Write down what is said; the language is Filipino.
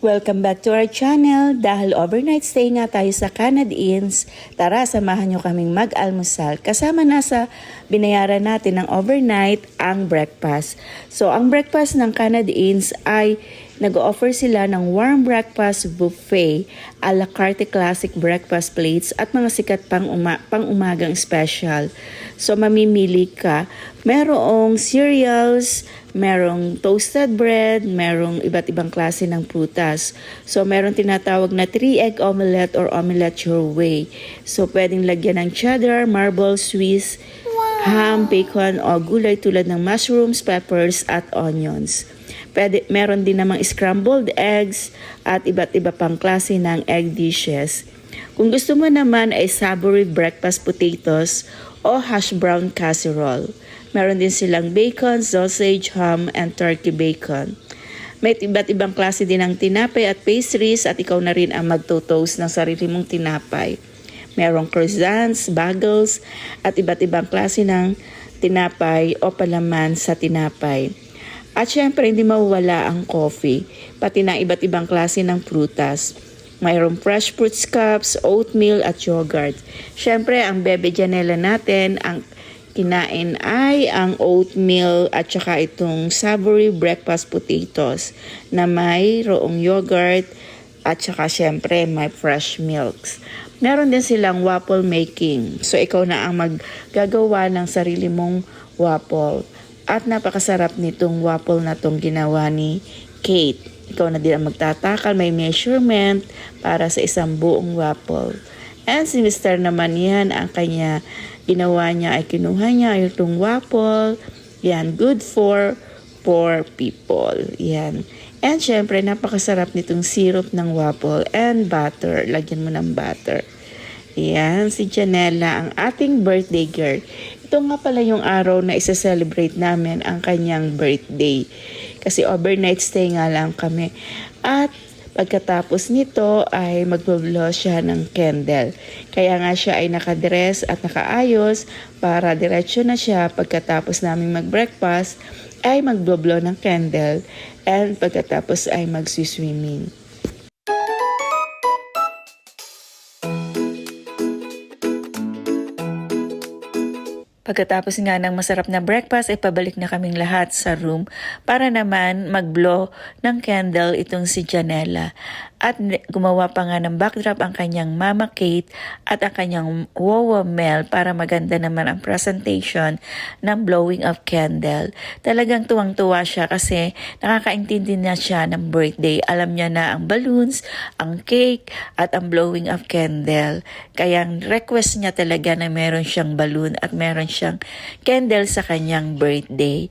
Welcome back to our channel. Dahil overnight stay nga tayo sa Canada Inns, tara samahan nyo kaming mag-almusal. Kasama na sa binayaran natin ng overnight ang breakfast. So ang breakfast ng Canada Inns ay nag-offer sila ng warm breakfast buffet, a la carte classic breakfast plates at mga sikat pang umagang special. So mamimili ka. Merong cereals, merong toasted bread, merong iba't ibang klase ng prutas. So merong tinatawag na 3-egg omelette or omelette your way. So pwedeng lagyan ng cheddar, marble, Swiss, ham, bacon o gulay tulad ng mushrooms, peppers at onions. Meron din namang scrambled eggs at iba't iba pang klase ng egg dishes. Kung gusto mo naman ay savory breakfast potatoes o hash brown casserole. Meron din silang bacon, sausage, ham, and turkey bacon. May iba't ibang klase din ng tinapay at pastries at ikaw na rin ang magto-toast ng sarili mong tinapay. Merong croissants, bagels, at iba't ibang klase ng tinapay o palaman sa tinapay. At syempre, hindi mawawala ang coffee, pati na iba't ibang klase ng prutas. Mayroong fresh fruit cups, oatmeal at yogurt. Syempre, ang Bebe Janela natin, ang kinain ay ang oatmeal at saka itong savory breakfast potatoes na mayroong yogurt at saka syempre may fresh milks. Meron din silang waffle making. So ikaw na ang maggagawa ng sarili mong waffle. At napakasarap nitong waffle na tong ginawa ni Kate. Ikaw na din ang magtatakal, may measurement para sa isang buong waffle. And si Mr. naman yan, ang kanya ginawa niya ay kinuha niya itong waffle. Yan, good for 4 people. Yan. And syempre, napakasarap nitong syrup ng waffle and butter. Lagyan mo ng butter. Yan, si Janela, ang ating birthday girl. Ito nga pala yung araw na isa-celebrate namin ang kanyang birthday. Kasi overnight stay nga lang kami. At pagkatapos nito ay magbablow siya ng candle. Kaya nga siya ay nakadress at nakaayos para diretso na siya pagkatapos namin mag-breakfast ay magbablow ng candle and pagkatapos ay mag-swimming. Pagkatapos nga ng masarap na breakfast ay pabalik na kaming lahat sa room para naman mag-blow ng candle itong si Janela. At gumawa pa nga ng backdrop ang kanyang Mama Kate at ang kanyang Wawa Mel para maganda naman ang presentation ng blowing of candle. Talagang tuwang-tuwa siya kasi nakakaintindi na siya ng birthday. Alam niya na ang balloons, ang cake at ang blowing of candle. Kaya request niya talaga na meron siyang balloon at meron siyang candle sa kanyang birthday.